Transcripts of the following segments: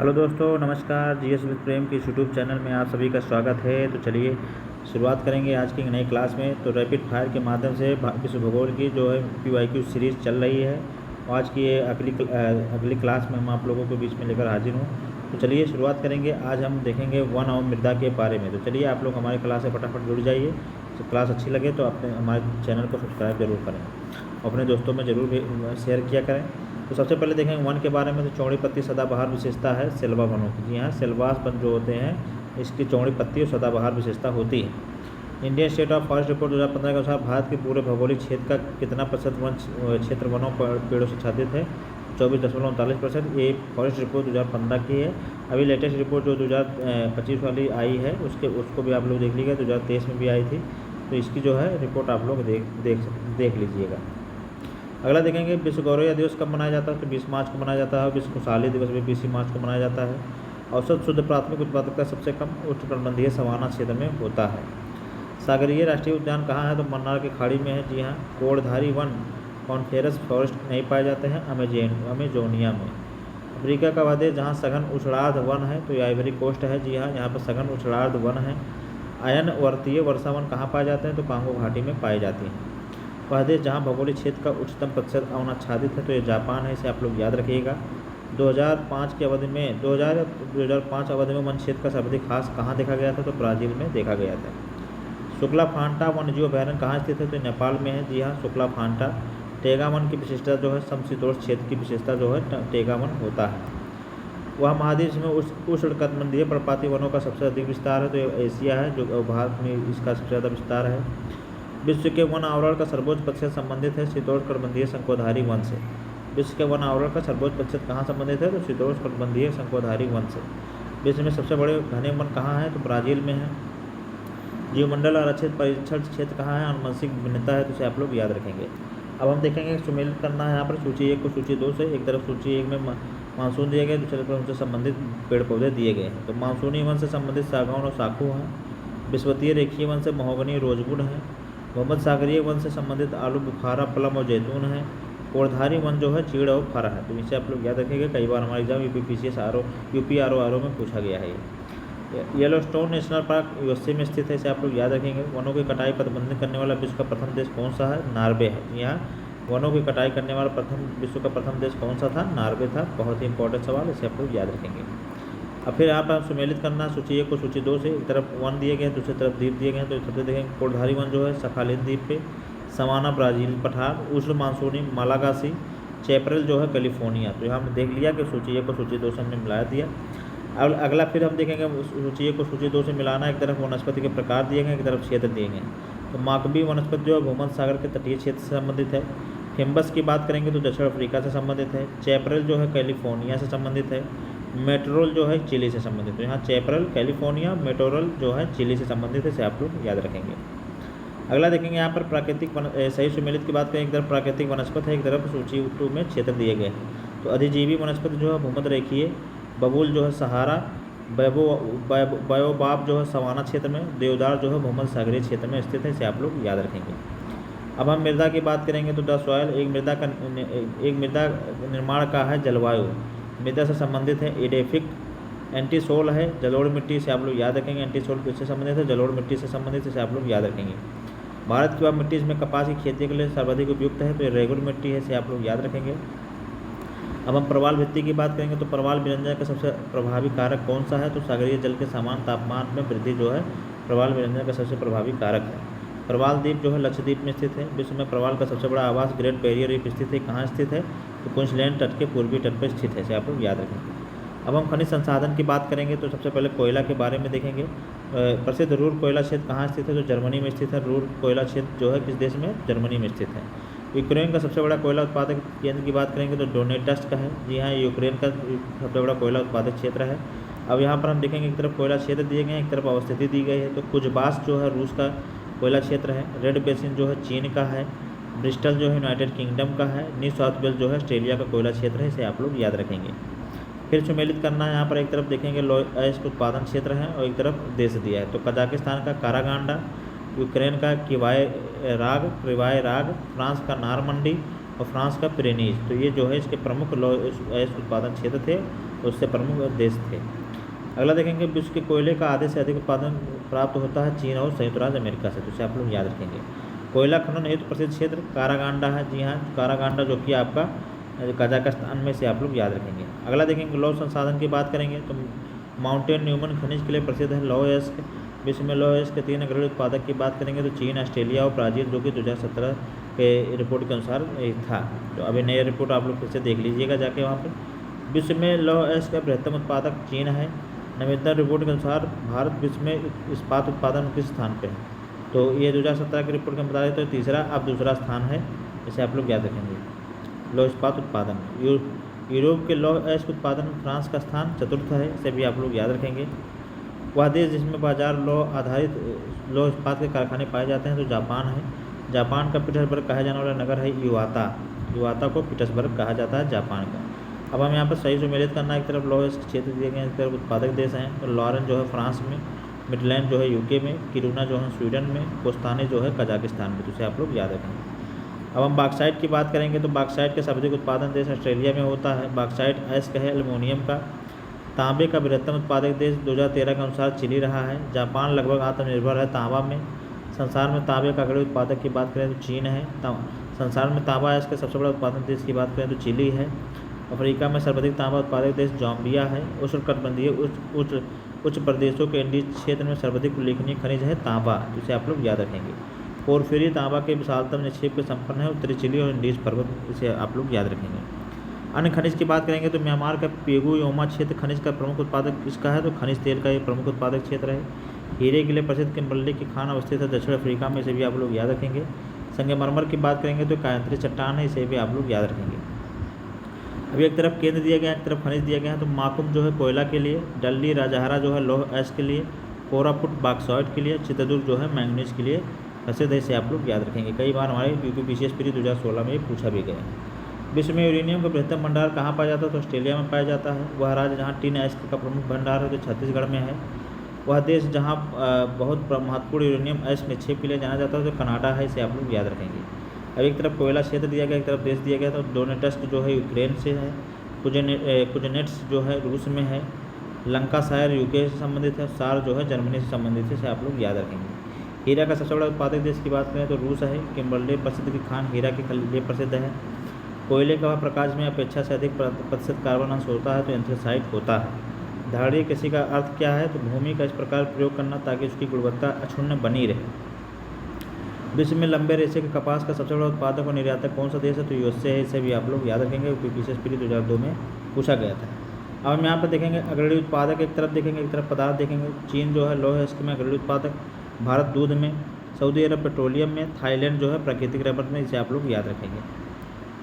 Hello दोस्तों, नमस्कार। GS with प्रेम की यूट्यूब चैनल में आप सभी का स्वागत है। तो चलिए शुरुआत करेंगे आज की नई क्लास में। तो रैपिड फायर के माध्यम से विश्व भूगोल की जो है PYQ सीरीज़ चल रही है। आज की ये अगली क्लास में हम आप लोगों को बीच में लेकर हाजिर हूँ। तो चलिए शुरुआत करेंगे। आज हम देखेंगे वन और मृदा के बारे में। तो चलिए आप लोग हमारे क्लास से फटाफट जुड़ जाइए। तो क्लास अच्छी लगे तो अपने हमारे चैनल को सब्सक्राइब जरूर करें, अपने दोस्तों में ज़रूर शेयर किया करें। तो सबसे पहले देखेंगे वन के बारे में। तो चौड़ी पत्ती सदाबहार विशेषता है सेल्वा वनों की। जी हाँ, सेल्वास वन जो होते हैं इसकी चौड़ी पत्ती और सदाबहार विशेषता होती है। Indian state of forest report 2015 के अनुसार भारत के पूरे भौगोलिक क्षेत्र का कितना प्रतिशत वन क्षेत्र वनों पेड़ों से आच्छादित है? 24.39%। ये फॉरेस्ट रिपोर्ट 2015 की है। अभी लेटेस्ट रिपोर्ट जो 2025 वाली आई है उसको भी आप लोग देख लीजिएगा। 2023 में भी आई थी। तो इसकी जो है रिपोर्ट आप लोग देख लीजिएगा। अगला देखेंगे विश्व गौरव दिवस कब मनाया जाता है? तो 20 मार्च को मनाया जाता है। विश्व खुशहाली दिवस भी 20 मार्च को मनाया जाता है। औसत शुद्ध प्राथमिक उत्पादकता सबसे कम उष्णकटिबंधीय सवाना क्षेत्र में होता है। सागरीय राष्ट्रीय उद्यान कहाँ है? तो मन्नार की खाड़ी में है। जी हाँ। कोड़धारी वन कॉनिफेरस फॉरेस्ट नहीं पाए जाते हैं अमेजोनिया में। अफ्रीका का वह देश जहाँ सघन उछड़ार्ध वन है तो ये आइवरी कोस्ट है। जी हाँ, यहाँ पर सघन उछड़ार्ध वन है। अयनवर्तीय वर्षा वन कहाँ पाए जाते हैं? तो कांगो घाटी में पाए जाती हैं। वह देश जहाँ भौगोलिक क्षेत्र का उच्चतम प्रतिशत अनाच्छादित है तो ये जापान है। इसे आप लोग याद रखिएगा। 2005 की अवधि में 2005 अवधि में वन क्षेत्र का सर्वाधिक खास कहाँ देखा गया था? तो ब्राज़ील में देखा गया था। शुक्ला फांटा वन्यजीव अभयारण्य कहाँ स्थित है? तो नेपाल में है। जी हाँ, शुक्ला फांटा। टेगा वन की विशेषता जो है समशीतोष्ण क्षेत्र की विशेषता जो है टेगा वन होता है। वह महाद्वीप में उष्णकटिबंधीय पर्णपाती वनों का सबसे अधिक विस्तार है तो ये एशिया है, जो भारत में इसका सबसे ज़्यादा विस्तार है। विश्व के वन आवरण का सर्वोच्च प्रतिशत संबंधित है शीतोष्णकटिबंधीय शंकुधारी वन से। विश्व के वन आवरण का सर्वोच्च प्रतिशत कहाँ संबंधित है? तो शीतोष्णकटिबंधीय शंकुधारी वन से। विश्व में सबसे बड़े घने वन कहाँ है? तो ब्राज़ील में है। जीवमंडल आरक्षित परीक्षण क्षेत्र कहाँ है? आनुवंशिक भिन्नता है, तो इसे आप लोग याद रखेंगे। अब हम देखेंगे सुमेलित करना है यहाँ पर सूची 1 को सूची 2 से। एक तरफ सूची 1 में मानसून दिए गए, दूसरे तरफ उनसे संबंधित पेड़ पौधे दिए गए हैं। तो मानसूनी वन से संबंधित सागौन और साखू हैं। विषवतीय रेखीय वन से महोगनी रोजवुड है। मोहम्मद सागरीय वन से संबंधित आलू बुखारा प्लम और जैतून है। कोड़धारी वन जो है चीड़ और फर है। तो इसे आप लोग याद रखेंगे। कई बार हमारे एग्जाम यूपी आर में पूछा गया है। येलोस्टोन नेशनल पार्क यूएसए में स्थित है। इसे आप लोग याद रखेंगे। वनों की कटाई प्रतिबंधित करने वाला विश्व का प्रथम देश कौन सा है? नार्वे है। यहाँ वनों की कटाई करने वाला विश्व का प्रथम देश कौन सा था? नार्वे था। बहुत ही इंपॉर्टेंट सवाल, इसे आप लोग याद रखेंगे। अब फिर यहाँ पर सुमेलित करना सूची 1 को सूची 2 से। एक तरफ वन दिए गए हैं, दूसरी तरफ द्वीप दिए गए हैं। तो सबसे देखेंगे कोड़धारी वन जो है सखालिन द्वीप पे, सवाना ब्राज़ील पठार, उष्ण मानसूनी मालागासी, चैपरल जो है कैलिफोर्निया। तो यहाँ हमने देख लिया कि सूची 1 को सूची 2 से हमने मिला दिया। अब अगला फिर हम देखेंगे सूची 1 को सूची 2 से मिलाना। एक तरफ वनस्पति के प्रकार दिए गए, एक तरफ क्षेत्र दिए गए। तो माकबी वनस्पति जो है भूमध्य सागर के तटीय क्षेत्र से संबंधित है। फिम्बस की बात करेंगे तो दक्षिण अफ्रीका से संबंधित है। चैपरल जो है कैलिफोर्निया से संबंधित है। मेटोरल जो है चिली से संबंधित है। यहाँ चैपरल कैलिफोर्निया, मेटोरल जो है चिली से संबंधित है। इसे आप लोग याद रखेंगे। अगला देखेंगे यहाँ पर प्राकृतिक सही सुमेलित की बात करें। एक तरफ प्राकृतिक वनस्पति है, एक तरफ सूची 2 में क्षेत्र दिए गए हैं। तो अधिजीवी वनस्पति जो है भूमध्य रेखीय, बबूल जो है सहारा, बायोबाब जो है सवाना क्षेत्र में, देवदार जो है भूमध्य सागरीय क्षेत्र में स्थित है। इसे आप लोग याद रखेंगे। अब हम मृदा की बात करेंगे तो द सॉयल एक मृदा निर्माण का है जलवायु। मृदा से संबंधित है एडेफिक, एंटीसोल है जलोढ़ मिट्टी से आप लोग याद रखेंगे। एंटीसोल किससे संबंधित है? जलोढ़ मिट्टी से संबंधित, इसे आप लोग याद रखेंगे। भारत की वह मिट्टी इसमें कपास की खेती के लिए सर्वाधिक उपयुक्त है तो ये रेगुल मिट्टी है, इसे आप लोग याद रखेंगे। अब हम प्रवाल भित्ति की बात करेंगे तो प्रवाल विरंजन का सबसे प्रभावी कारक कौन सा है? तो सागरीय जल के समान तापमान में वृद्धि जो है प्रवाल विरंजन का सबसे प्रभावी कारक है। प्रवाल द्वीप जो है लक्षद्वीप में स्थित है। विश्व में प्रवाल का सबसे बड़ा आवास ग्रेट बैरियर रीफ स्थित है। कहाँ स्थित है? तो क्वींसलैंड तट के पूर्वी तट पर स्थित है। इसे आप लोग याद रखेंगे। अब हम खनिज संसाधन की बात करेंगे तो सबसे पहले कोयला के बारे में देखेंगे। प्रसिद्ध रूर कोयला क्षेत्र कहाँ स्थित है? तो जर्मनी में स्थित है। रूर कोयला क्षेत्र जो है किस देश में? जर्मनी में स्थित है। यूक्रेन का सबसे बड़ा कोयला उत्पादक केंद्र की बात करेंगे तो डोनेटस्क का है। जी हाँ, यूक्रेन का सबसे बड़ा कोयला उत्पादक क्षेत्र है। अब यहाँ पर हम देखेंगे एक तरफ कोयला क्षेत्र दिए गए हैं, एक तरफ अवस्थिति दी गई है। तो कुजबास जो है रूस का कोयला क्षेत्र है। रेड बेसिन जो है चीन का है। ब्रिस्टल जो है यूनाइटेड किंगडम का है। न्यू साउथ वेल्स जो है ऑस्ट्रेलिया का कोयला क्षेत्र है। इसे आप लोग याद रखेंगे। फिर सुमेलित करना है। यहाँ पर एक तरफ देखेंगे अयस्क उत्पादन क्षेत्र है और एक तरफ देश दिया है। तो कजाकिस्तान का कारागांडा, यूक्रेन का किवाय राग, फ्रांस का नारमंडी और फ्रांस का पिरेनीज। तो ये जो है इसके प्रमुख अयस्क उत्पादन क्षेत्र थे उससे प्रमुख देश थे। अगला देखेंगे, विश्व के कोयले का आधे से अधिक उत्पादन प्राप्त होता है चीन और संयुक्त राज्य अमेरिका से, तो इसे आप लोग याद रखेंगे। कोयला खनन हेतु प्रसिद्ध क्षेत्र कारागांडा है, जी हाँ कारागांडा, जो कि आपका कजाकिस्तान में, से आप लोग याद रखेंगे। अगला देखेंगे, लौह संसाधन की बात करेंगे तो माउंटेन न्यूमन खनिज के लिए प्रसिद्ध है लौह अयस्क। विश्व में लौह अयस्क के 3 अग्रणी उत्पादक की बात करेंगे तो चीन, ऑस्ट्रेलिया और ब्राज़ील, जो कि 2017 के रिपोर्ट के अनुसार था। तो अभी नया रिपोर्ट आप लोग फिर से देख लीजिएगा जाके वहाँ पर। विश्व में लौह अयस्क का बृहत्तम उत्पादक चीन है। नवीनतम रिपोर्ट के अनुसार भारत विश्व में इस्पात उत्पादन किस स्थान पे है, तो ये 2017 की रिपोर्ट के मुताबिक तो तीसरा, अब दूसरा स्थान है, इसे आप लोग याद रखेंगे। लौह इस्पात उत्पादन यूरोप के लौह अयस्क उत्पादन में फ्रांस का स्थान चतुर्थ है, इसे भी आप लोग याद रखेंगे। वह देश जिसमें बाजार लौह आधारित लौह इस्पात के कारखाने पाए जाते हैं तो जापान है। जापान का पीटर्सबर्ग कहा जाने वाला नगर है इवाता को पीटर्सबर्ग कहा जाता है जापान का। अब हम यहाँ पर सही सुमेलित करना, एक तरफ लौह अयस्क क्षेत्र दिए गए हैं, एक तरफ उत्पादक देश हैं, तो लॉरेन जो है फ्रांस में, मिडलैंड जो है यूके में, किरूना जो है स्वीडन में, कोस्ताने जो है कजाकिस्तान में, तो इसे आप लोग याद रखेंगे। अब हम बॉक्साइट की बात करेंगे तो बॉक्साइट के सर्वाधिक उत्पादन देश ऑस्ट्रेलिया में होता है। बॉक्साइट अयस्क है एल्युमिनियम का। तांबे का बृहत्तम उत्पादक देश 2013 के अनुसार चिली रहा है। जापान लगभग आत्मनिर्भर है तांबा में। संसार में तांबे का अग्रणी उत्पादक की बात करें तो चीन है। संसार में तांबा अयस्क के सबसे बड़ा उत्पादन देश की बात करें तो चिली है। अफ्रीका में सर्वाधिक तांबा उत्पादक देश जाम्बिया है। उष्णकटिबंधीय उच्च प्रदेशों के इंडीज क्षेत्र में सर्वाधिक उल्लेखनीय खनिज है तांबा, जिसे आप लोग याद रखेंगे। पोर्फिरी तांबा के विशालतम निक्षेप के संपन्न है उत्तरी चिली और इंडीज पर्वत, इसे आप लोग याद रखेंगे। अन्य खनिज की बात करेंगे तो म्यांमार का पेगुयोमा क्षेत्र खनिज का प्रमुख उत्पादक किसका है, तो खनिज तेल का ये प्रमुख उत्पादक क्षेत्र है। हीरे के लिए प्रसिद्ध किम्बर्ले की खान अवस्थित है दक्षिण अफ्रीका में, इसे भी आप लोग याद रखेंगे। संगमरमर की बात करेंगे तो कायंत्री चट्टान है, इसे भी आप लोग याद रखेंगे। अभी एक तरफ केंद्र दिया गया है, एक तरफ खनिज दिया गया है, तो माकुम जो है कोयला के लिए, डल्ली राजहारा जो है लौह अयस्क के लिए, कोरापुट बॉक्साइट के लिए, चित्रदुर्ग जो है मैंगनीज के लिए प्रसिद्ध है, इसे आप लोग याद रखेंगे। कई बार हमारे यूपीपीसीएस प्री 2016 में पूछा भी गया है। विश्व में यूरेनियम का बृहत्तम भंडार कहाँ पाया जाता है, तो ऑस्ट्रेलिया में पाया जाता है। वह राज्य जहाँ टिन अयस्क का प्रमुख भंडार है तो छत्तीसगढ़ में है। वह देश जहाँ बहुत महत्वपूर्ण यूरेनियम अयस्क निक्षेप के लिए जाना जाता है तो कनाडा है, इसे आप लोग याद रखेंगे। अब एक तरफ कोयला क्षेत्र दिया गया, एक तरफ देश दिया गया, तो डोनेटस्क जो है यूक्रेन से है, कुजनेट्स जो है रूस में है, लंकाशायर यूके से संबंधित है, सार जो है जर्मनी से संबंधित है, इसे आप लोग याद रखेंगे। हीरा का सबसे बड़ा उत्पादक देश की बात करें तो रूस है। किम्बर्ले प्रसिद्ध की खान हीरा के लिए प्रसिद्ध है। कोयले का प्रकाश में अपेक्षा से अधिक प्रतिशत कार्बन अंश होता है तो एंथ्रेसाइट होता है। धारणीय कृषि का अर्थ क्या है, तो भूमि का इस प्रकार प्रयोग करना ताकि उसकी गुणवत्ता अक्षुण्ण बनी रहे। विश्व में लंबे रेशे के कपास का सबसे बड़ा उत्पादक और निर्यातक कौन सा देश है, तो यूएसए है, इसे भी आप लोग याद रखेंगे, यूपीपीसीएस प्री 2002 में पूछा गया था। अब हम यहाँ पर देखेंगे अग्रणी उत्पादक, एक तरफ देखेंगे एक तरफ पदार्थ देखेंगे। चीन जो है लौह अयस्क में अग्रणी उत्पादक, भारत दूध में, सऊदी अरब पेट्रोलियम में, थाईलैंड जो है प्राकृतिक रबर में, इसे आप लोग याद रखेंगे।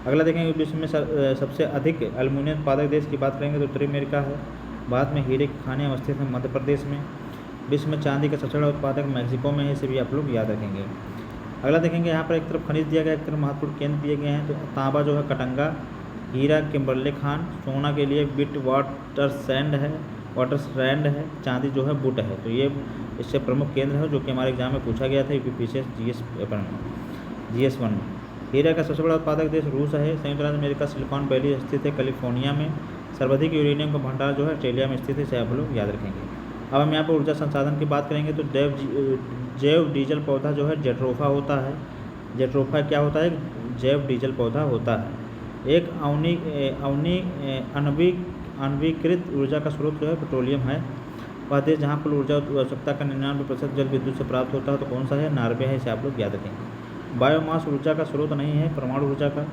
अगला देखेंगे विश्व में सबसे अधिक एल्युमिनियम उत्पादक देश की बात करेंगे तो उत्तरी अमेरिका है। भारत में हीरे के खाने अवस्थित हैं मध्य प्रदेश में। विश्व में चांदी का सबसे बड़ा उत्पादक मैक्सिको में है, इसे भी आप लोग याद रखेंगे। अगला देखेंगे यहाँ पर एक तरफ खनिज दिया गया, एक तरफ महत्वपूर्ण केंद्र दिए गए हैं, तो तांबा जो है कटंगा, हीरा किम्बर्ले खान, सोना के लिए बिट वाटर सैंड है, चांदी जो है बुट है, तो ये इससे प्रमुख केंद्र है जो कि हमारे एग्जाम में पूछा गया था यूपीपीसीएस GS 1 में। हीरा का सबसे बड़ा उत्पादक देश रूस है। संयुक्त राज्य अमेरिका सिलिकॉन वैली स्थित है कैलिफोर्निया में। सर्वाधिक यूरेनियम का भंडार जो है ऑस्ट्रेलिया में स्थित है, इसे आप लोग याद रखेंगे। अब हम यहाँ पर ऊर्जा संसाधन की बात करेंगे तो जैव डीजल पौधा जो है जेट्रोफा होता है। जेट्रोफा क्या होता है, जैव डीजल पौधा होता है। एक आणविकृत ऊर्जा का स्रोत जो है पेट्रोलियम है। वह देश जहाँ कुल ऊर्जा आवश्यकता का 99% जल विद्युत से प्राप्त होता है तो कौन सा है, नॉर्वे है, इसे आप लोग याद रखेंगे। बायोमास ऊर्जा का स्रोत नहीं है, परमाणु ऊर्जा का।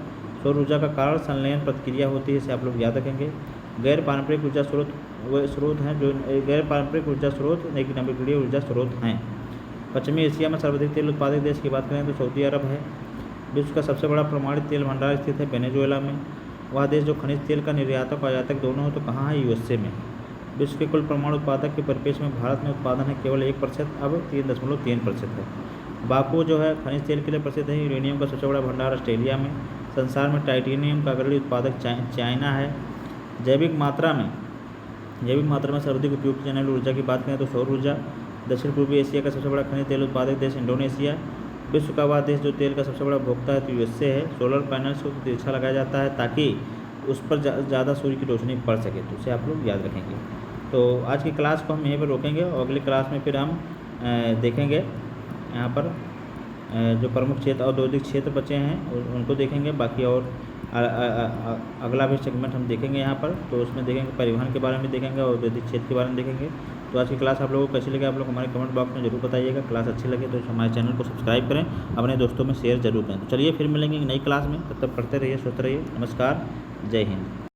सौर ऊर्जा का कारण संलयन प्रतिक्रिया होती है, इसे आप लोग याद रखेंगे। गैर पारंपरिक ऊर्जा स्रोत वो स्रोत हैं जो गैर पारंपरिक ऊर्जा स्रोत नवीकरणीय ऊर्जा स्रोत हैं। पश्चिमी एशिया में सर्वाधिक तेल उत्पादक देश की बात करें तो सऊदी अरब है। विश्व का सबसे बड़ा प्रमाणित तेल भंडार स्थित है वेनेजुएला में। वह देश जो खनिज तेल का निर्यातक और आयातक दोनों हो तो कहाँ है, यूएसए में। विश्व के कुल परमाणु उत्पादक के परिप्रेक्ष्य में भारत में उत्पादन है केवल 1%, अब 3.3% है। बाकू जो है खनिज तेल के लिए प्रसिद्ध है। यूरेनियम का सबसे बड़ा भंडार ऑस्ट्रेलिया में। संसार में टाइटेनियम का अग्रणी उत्पादक चाइना है। जैविक मात्रा में सर्वाधिक उपयुक्त जैव ऊर्जा की बात करें तो सौर ऊर्जा। दक्षिण पूर्वी एशिया का सबसे बड़ा खनिज तेल उत्पादक देश इंडोनेशिया। विश्व का वह देश जो तेल का सबसे बड़ा उपभोक्ता है तो यूएसए है। सोलर पैनल्स को तिरछा लगाया जाता है ताकि उस पर ज़्यादा सूर्य की रोशनी पड़ सके, तो उसे आप लोग याद रखेंगे। तो आज की क्लास को हम यहीं पर रोकेंगे और अगली क्लास में फिर हम देखेंगे यहाँ पर जो प्रमुख क्षेत्र औद्योगिक क्षेत्र बचे हैं उनको देखेंगे। बाकी और अगला भी सेगमेंट हम देखेंगे यहाँ पर, तो उसमें देखेंगे परिवहन के बारे में देखेंगे और औद्योगिक क्षेत्र के बारे में देखेंगे। तो आज की क्लास आप लोगों को कैसी लगी आप लोग हमारे कमेंट बॉक्स में जरूर बताइएगा। क्लास अच्छी लगे तो हमारे चैनल को सब्सक्राइब करें, अपने दोस्तों में शेयर जरूर करें। तो चलिए फिर मिलेंगे नई क्लास में, तब तक पढ़ते रहिए, स्वस्थ रहिए। नमस्कार, जय हिंद।